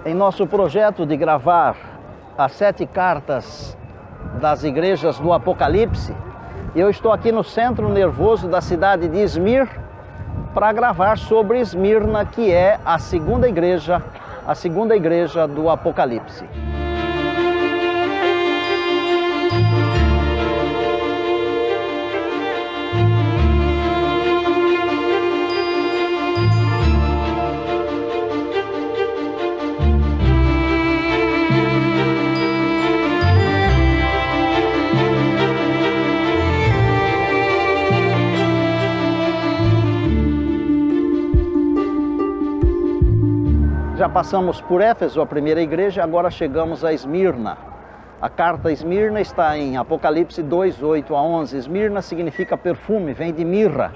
Em nosso projeto de gravar as 7 cartas das igrejas do Apocalipse, eu estou aqui no centro nervoso da cidade de Izmir para gravar sobre Esmirna, que é a segunda igreja do Apocalipse. Já passamos por Éfeso, a primeira igreja, agora chegamos a Esmirna. A carta Esmirna está em Apocalipse 2, 8 a 11. Esmirna significa perfume, vem de mirra.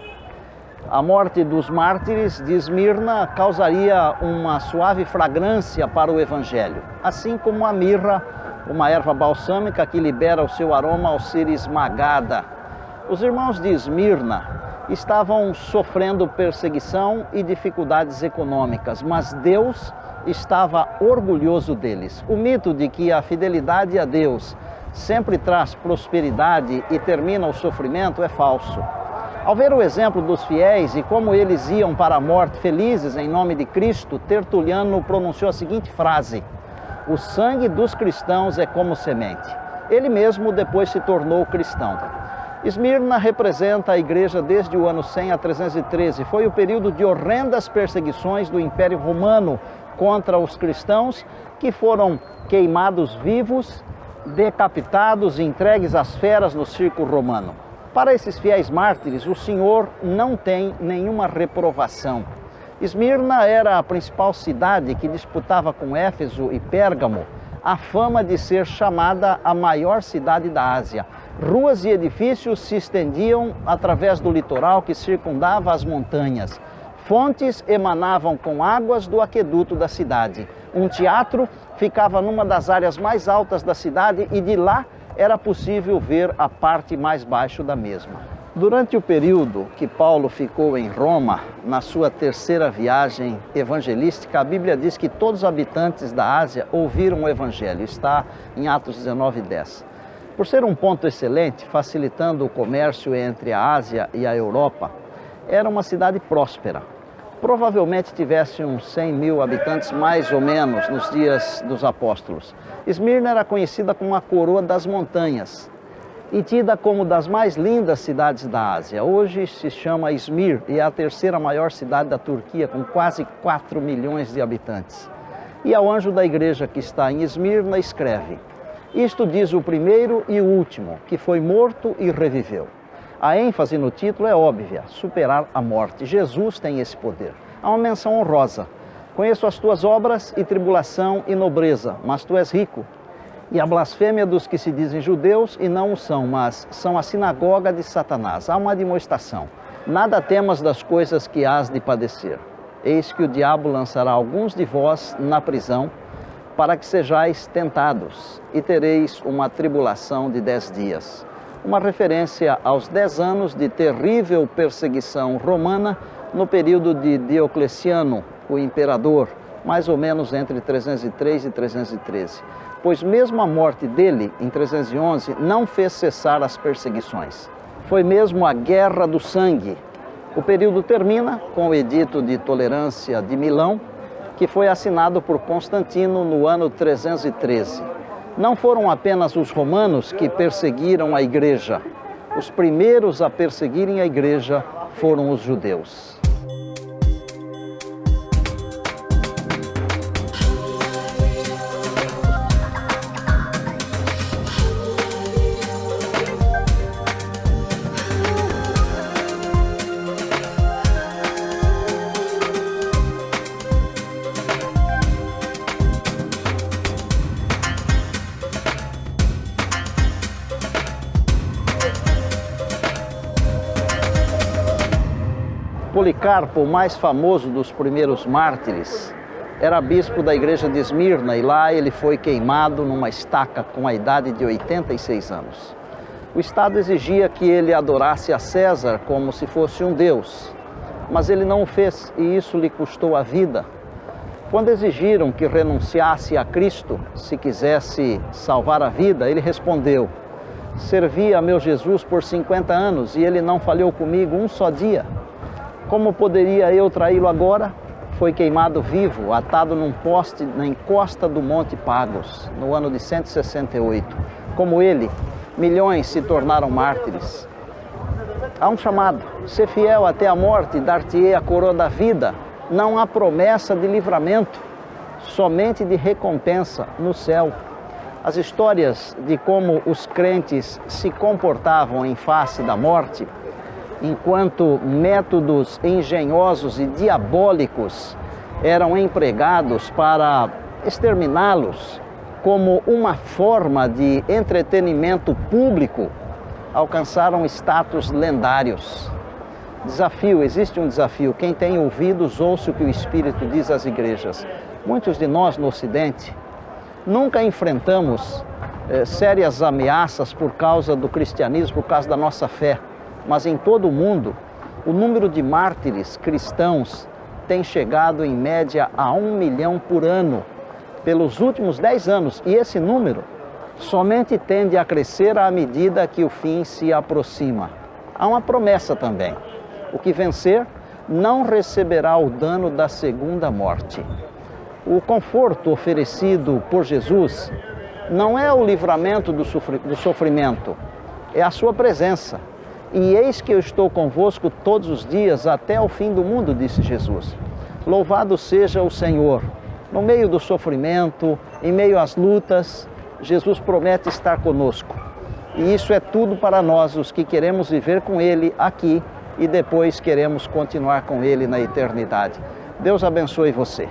A morte dos mártires de Esmirna causaria uma suave fragrância para o Evangelho, assim como a mirra, uma erva balsâmica que libera o seu aroma ao ser esmagada. Os irmãos de Esmirna estavam sofrendo perseguição e dificuldades econômicas, mas Deus estava orgulhoso deles. O mito de que a fidelidade a Deus sempre traz prosperidade e termina o sofrimento é falso. Ao ver o exemplo dos fiéis e como eles iam para a morte felizes em nome de Cristo, Tertuliano pronunciou a seguinte frase: "O sangue dos cristãos é como semente." Ele mesmo depois se tornou cristão. Esmirna representa a igreja desde o ano 100 a 313. Foi o período de horrendas perseguições do Império Romano contra os cristãos, que foram queimados vivos, decapitados e entregues às feras no circo romano. Para esses fiéis mártires, o Senhor não tem nenhuma reprovação. Esmirna era a principal cidade que disputava com Éfeso e Pérgamo a fama de ser chamada a maior cidade da Ásia. Ruas e edifícios se estendiam através do litoral que circundava as montanhas. Fontes emanavam com águas do aqueduto da cidade. Um teatro ficava numa das áreas mais altas da cidade e de lá era possível ver a parte mais baixa da mesma. Durante o período que Paulo ficou em Roma, na sua terceira viagem evangelística, a Bíblia diz que todos os habitantes da Ásia ouviram o Evangelho. Está em Atos 19, 10. Por ser um ponto excelente, facilitando o comércio entre a Ásia e a Europa, era uma cidade próspera. Provavelmente tivesse uns 100 mil habitantes, mais ou menos, nos dias dos apóstolos. Esmirna era conhecida como a coroa das montanhas e tida como das mais lindas cidades da Ásia. Hoje se chama Izmir e é a terceira maior cidade da Turquia, com quase 4 milhões de habitantes. E ao anjo da igreja que está em Esmirna escreve: "Isto diz o primeiro e o último, que foi morto e reviveu." A ênfase no título é óbvia: superar a morte. Jesus tem esse poder. Há uma menção honrosa: "Conheço as tuas obras e tribulação e nobreza, mas tu és rico. E a blasfêmia dos que se dizem judeus e não o são, mas são a sinagoga de Satanás." Há uma admoestação: "Nada temas das coisas que hás de padecer. Eis que o diabo lançará alguns de vós na prisão, para que sejais tentados, e tereis uma tribulação de 10 dias. Uma referência aos 10 anos de terrível perseguição romana no período de Diocleciano, o imperador, mais ou menos entre 303 e 313. Pois mesmo a morte dele, em 311, não fez cessar as perseguições. Foi mesmo a guerra do sangue. O período termina com o Edito de Tolerância de Milão, que foi assinado por Constantino no ano 313. Não foram apenas os romanos que perseguiram a igreja. Os primeiros a perseguirem a igreja foram os judeus. Policarpo, o mais famoso dos primeiros mártires, era bispo da igreja de Esmirna e lá ele foi queimado numa estaca com a idade de 86 anos. O Estado exigia que ele adorasse a César como se fosse um deus, mas ele não o fez e isso lhe custou a vida. Quando exigiram que renunciasse a Cristo, se quisesse salvar a vida, ele respondeu: servi a meu Jesus por 50 anos e ele não falhou comigo um só dia. Como poderia eu traí-lo agora? Foi queimado vivo, atado num poste na encosta do Monte Pagos, no ano de 168. Como ele, milhões se tornaram mártires. Há um chamado: ser fiel até a morte, dar-te-ei a coroa da vida. Não há promessa de livramento, somente de recompensa no céu. As histórias de como os crentes se comportavam em face da morte, enquanto métodos engenhosos e diabólicos eram empregados para exterminá-los, como uma forma de entretenimento público, alcançaram status lendários. Desafio, existe um desafio. Quem tem ouvidos, ouça o que o Espírito diz às igrejas. Muitos de nós no Ocidente nunca enfrentamos sérias ameaças por causa do cristianismo, por causa da nossa fé. Mas em todo o mundo, o número de mártires cristãos tem chegado em média a 1 milhão por ano, pelos últimos 10 anos. E esse número somente tende a crescer à medida que o fim se aproxima. Há uma promessa também: o que vencer não receberá o dano da segunda morte. O conforto oferecido por Jesus não é o livramento do sofrimento, é a sua presença. E eis que eu estou convosco todos os dias até o fim do mundo, disse Jesus. Louvado seja o Senhor. No meio do sofrimento, em meio às lutas, Jesus promete estar conosco. E isso é tudo para nós, os que queremos viver com Ele aqui e depois queremos continuar com Ele na eternidade. Deus abençoe você.